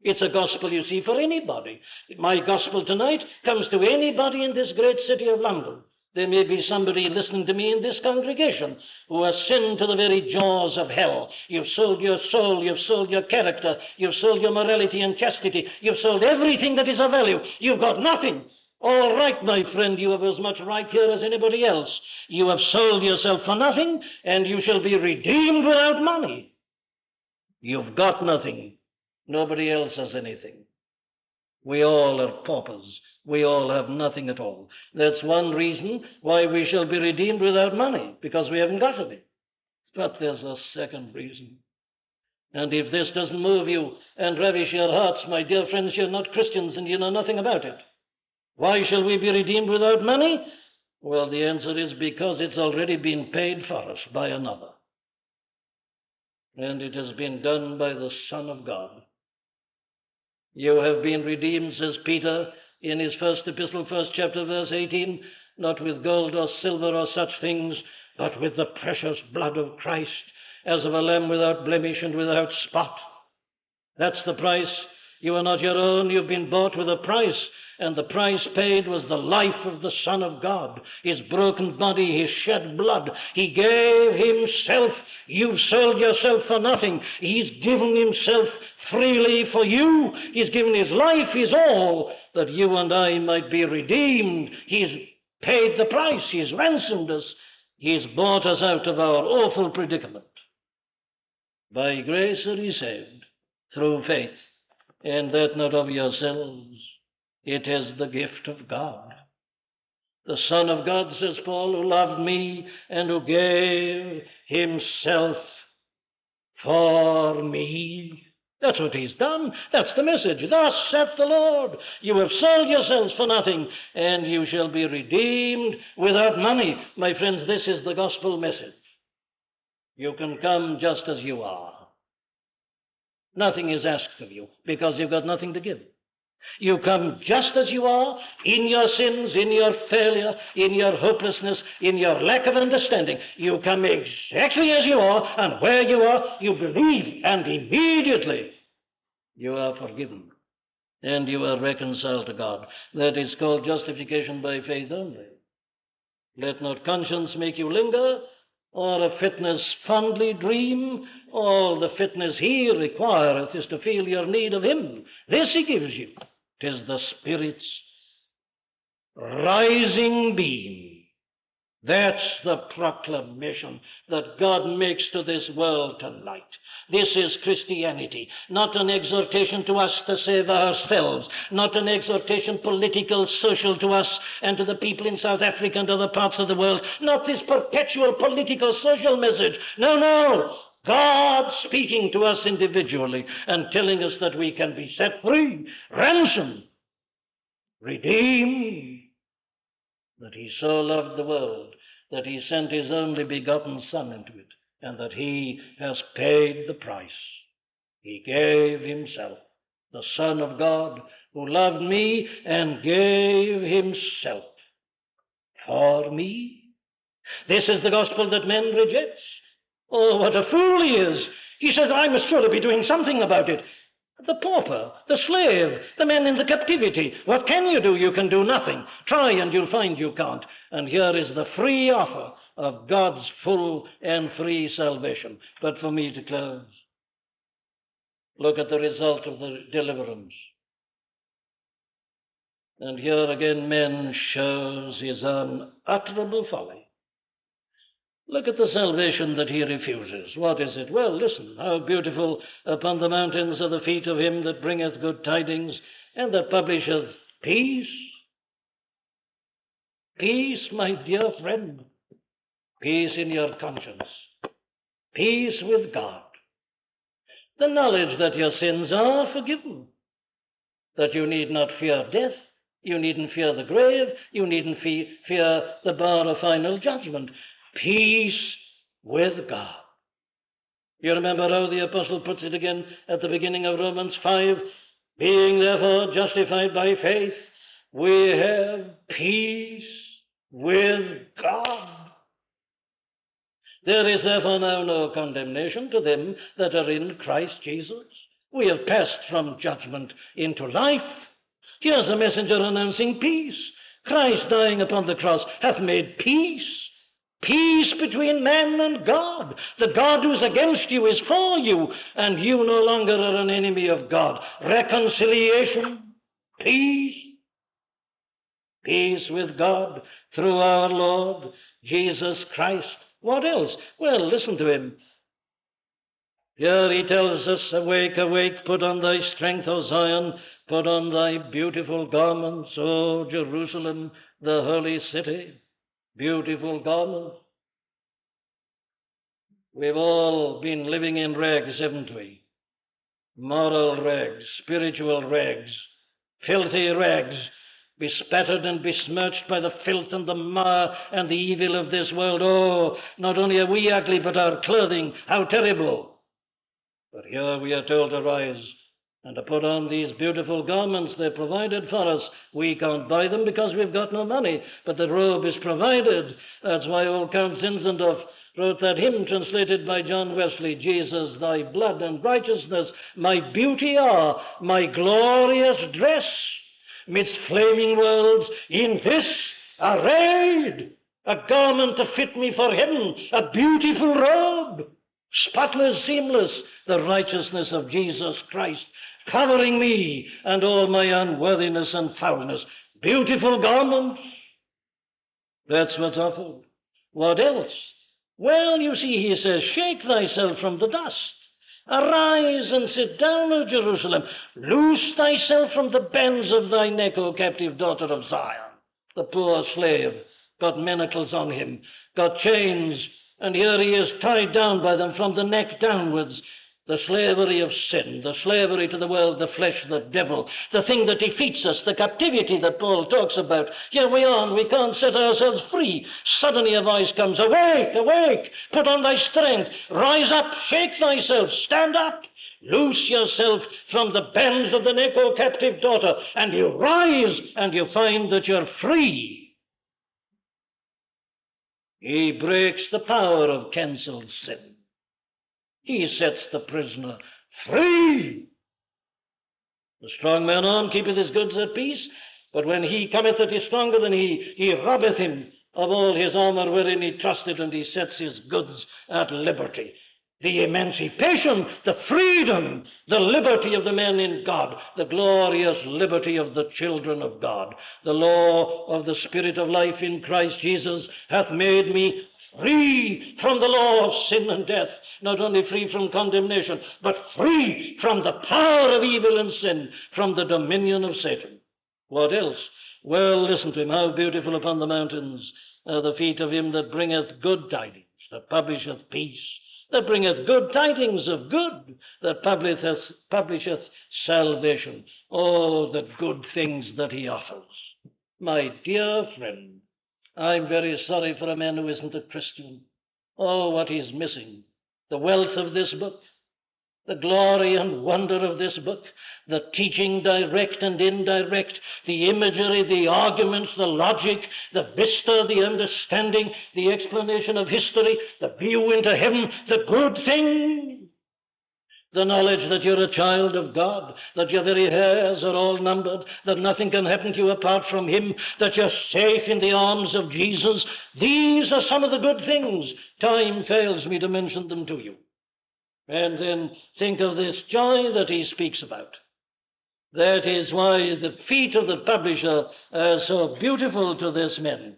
It's a gospel, you see, for anybody. My gospel tonight comes to anybody in this great city of London. There may be somebody listening to me in this congregation who has sinned to the very jaws of hell. You've sold your soul, you've sold your character, you've sold your morality and chastity, you've sold everything that is of value. You've got nothing. All right, my friend, you have as much right here as anybody else. You have sold yourself for nothing, and you shall be redeemed without money. You've got nothing. Nobody else has anything. We all are paupers. We all have nothing at all. That's one reason why we shall be redeemed without money, because we haven't got any. But there's a second reason. And if this doesn't move you and ravish your hearts, my dear friends, you're not Christians and you know nothing about it. Why shall we be redeemed without money? Well, the answer is because it's already been paid for us by another. And it has been done by the Son of God. You have been redeemed, says Peter, in his first epistle, first chapter, verse 18, not with gold or silver or such things, but with the precious blood of Christ, as of a lamb without blemish and without spot. That's the price. You are not your own. You've been bought with a price, and the price paid was the life of the Son of God, his broken body, his shed blood. He gave himself. You've sold yourself for nothing. He's given himself freely for you. He's given his life, his all, that you and I might be redeemed. He's paid the price. He's ransomed us. He's bought us out of our awful predicament. By grace are ye saved, through faith, and that not of yourselves. It is the gift of God. The Son of God, says Paul, who loved me and who gave himself for me. That's what he's done. That's the message. Thus saith the Lord, you have sold yourselves for nothing, and you shall be redeemed without money. My friends, this is the gospel message. You can come just as you are. Nothing is asked of you, because you've got nothing to give. You come just as you are, in your sins, in your failure, in your hopelessness, in your lack of understanding. You come exactly as you are, and where you are, you believe, and immediately You are forgiven, and you are reconciled to God. That is called justification by faith only. Let not conscience make you linger, or a fitness fondly dream. All the fitness he requireth is to feel your need of him. This he gives you. 'Tis the Spirit's rising beam. That's the proclamation that God makes to this world tonight. This is Christianity, not an exhortation to us to save ourselves, not an exhortation political, social to us and to the people in South Africa and other parts of the world, not this perpetual political, social message. No, no. God speaking to us individually and telling us that we can be set free, ransomed, redeemed, that he so loved the world that he sent his only begotten Son into it, and that he has paid the price. He gave himself, the Son of God, who loved me and gave himself for me. This is the gospel that men reject. Oh, what a fool he is. He says, I must surely be doing something about it. The pauper, the slave, the man in the captivity. What can you do? You can do nothing. Try and you'll find you can't. And here is the free offer of God's full and free salvation. But for me to close, look at the result of the deliverance. And here again, man shows his unutterable folly. Look at the salvation that he refuses. What is it? Well, listen, how beautiful upon the mountains are the feet of him that bringeth good tidings, and that publisheth peace. Peace, my dear friend. Peace in your conscience. Peace with God. The knowledge that your sins are forgiven. That you need not fear death. You needn't fear the grave. You needn't fear the bar of final judgment. Peace with God. You remember how the apostle puts it again at the beginning of Romans 5? Being therefore justified by faith, we have peace with God. There is therefore now no condemnation to them that are in Christ Jesus. We have passed from judgment into life. Here's a messenger announcing peace. Christ dying upon the cross hath made peace. Peace between man and God. The God who's against you is for you, and you no longer are an enemy of God. Reconciliation, peace, peace with God through our Lord Jesus Christ. What else? Well, listen to him. Here he tells us, awake, awake, put on thy strength, O Zion, put on thy beautiful garments, O Jerusalem, the holy city. Beautiful garments. We've all been living in rags, haven't we? Moral rags, spiritual rags, filthy rags, bespattered and besmirched by the filth and the mire and the evil of this world. Oh, not only are we ugly, but our clothing, how terrible. But here we are told to rise and to put on these beautiful garments. They're provided for us. We can't buy them because we've got no money, but the robe is provided. That's why old Count Zinzendorf wrote that hymn translated by John Wesley, Jesus, thy blood and righteousness, my beauty are, my glorious dress, midst flaming worlds, in this arrayed, a garment to fit me for heaven, a beautiful robe, spotless, seamless, the righteousness of Jesus Christ, covering me and all my unworthiness and foulness. Beautiful garments. That's what's offered. What else? Well, you see, he says, shake thyself from the dust. Arise and sit down, O Jerusalem. Loose thyself from the bands of thy neck, O captive daughter of Zion. The poor slave got manacles on him, got chains, and here he is tied down by them from the neck downwards. The slavery of sin, the slavery to the world, the flesh, the devil, the thing that defeats us, the captivity that Paul talks about. Here we are, and we can't set ourselves free. Suddenly a voice comes, awake, awake, put on thy strength, rise up, shake thyself, stand up, loose yourself from the bands of the neck, O captive daughter, and you rise, and you find that you're free. He breaks the power of cancelled sin. He sets the prisoner free. The strong man armed keepeth his goods at peace, but when he cometh that is stronger than he robbeth him of all his armour wherein he trusted, and he sets his goods at liberty. The emancipation, the freedom, the liberty of the men in God, the glorious liberty of the children of God. The law of the Spirit of life in Christ Jesus hath made me free from the law of sin and death. Not only free from condemnation, but free from the power of evil and sin, from the dominion of Satan. What else? Well, listen to him. How beautiful upon the mountains are the feet of him that bringeth good tidings, that publisheth peace, that bringeth good tidings of good, that publisheth salvation. Oh, the good things that he offers. My dear friend, I'm very sorry for a man who isn't a Christian. Oh, what he's missing. The wealth of this book, the glory and wonder of this book, the teaching direct and indirect, the imagery, the arguments, the logic, the vista, the understanding, the explanation of history, the view into heaven, the good thing, the knowledge that you're a child of God, that your very hairs are all numbered, that nothing can happen to you apart from him, that you're safe in the arms of Jesus. These are some of the good things. Time fails me to mention them to you. And then think of this joy that he speaks about. That is why the feet of the publisher are so beautiful to this man.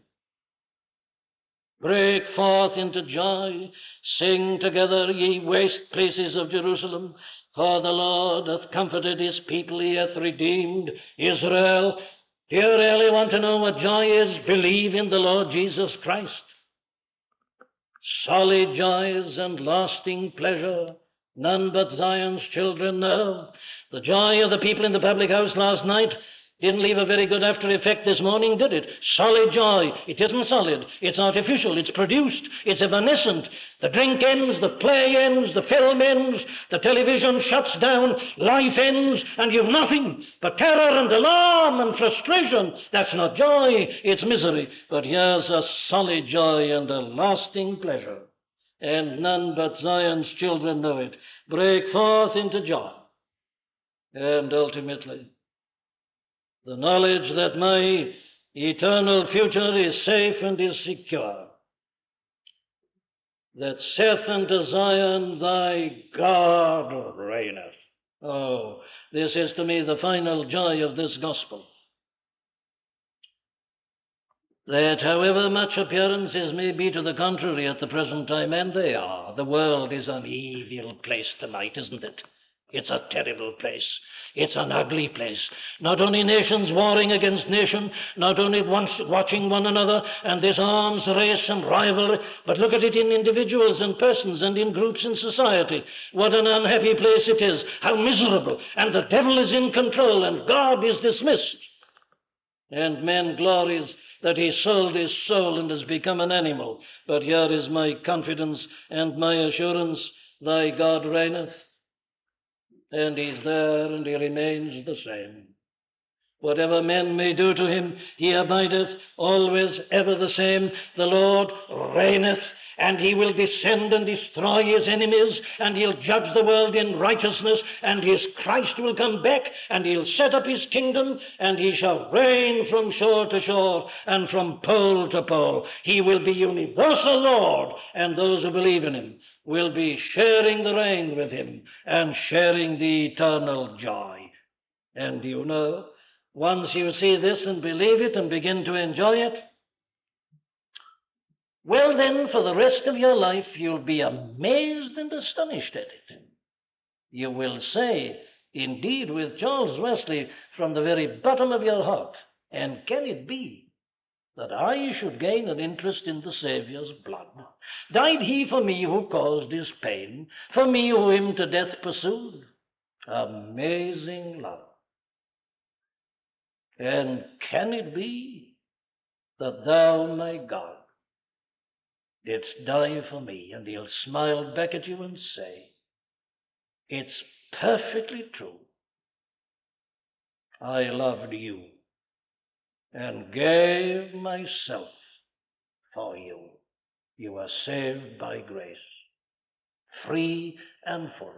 Break forth into joy, sing together, ye waste places of Jerusalem, for the Lord hath comforted his people, he hath redeemed Israel. Do you really want to know what joy is? Believe in the Lord Jesus Christ. Solid joys and lasting pleasure, none but Zion's children know. The joy of the people in the public house last night didn't leave a very good after effect this morning, did it? Solid joy. It isn't solid. It's artificial. It's produced. It's evanescent. The drink ends, the play ends, the film ends, the television shuts down, life ends, and you've nothing but terror and alarm and frustration. That's not joy, it's misery. But here's a solid joy and a lasting pleasure, and none but Zion's children know it. Break forth into joy. And ultimately, the knowledge that my eternal future is safe and is secure, that saith unto Zion, thy God reigneth. Oh, this is to me the final joy of this gospel. That however much appearances may be to the contrary at the present time, and they are, the world is an evil place tonight, isn't it? It's a terrible place. It's an ugly place. Not only nations warring against nation, not only watching one another, and this arms race and rivalry, but look at it in individuals and persons and in groups in society. What an unhappy place it is. How miserable. And the devil is in control, and God is dismissed. And man glories that he sold his soul and has become an animal. But here is my confidence and my assurance, thy God reigneth. And he's there, and he remains the same. Whatever men may do to him, he abideth, always ever the same. The Lord reigneth, and he will descend and destroy his enemies, and he'll judge the world in righteousness, and his Christ will come back, and he'll set up his kingdom, and he shall reign from shore to shore, and from pole to pole. He will be universal Lord, and those who believe in him will be sharing the reign with him and sharing the eternal joy. And you know, once you see this and believe it and begin to enjoy it, well then, for the rest of your life, you'll be amazed and astonished at it. You will say, indeed, with Charles Wesley, from the very bottom of your heart, and can it be that I should gain an interest in the Saviour's blood? Died he for me who caused his pain, for me who him to death pursued? Amazing love. And can it be that thou, my God, didst die for me? And he'll smile back at you and say, it's perfectly true. I loved you and gave myself for you. You are saved by grace, free and full.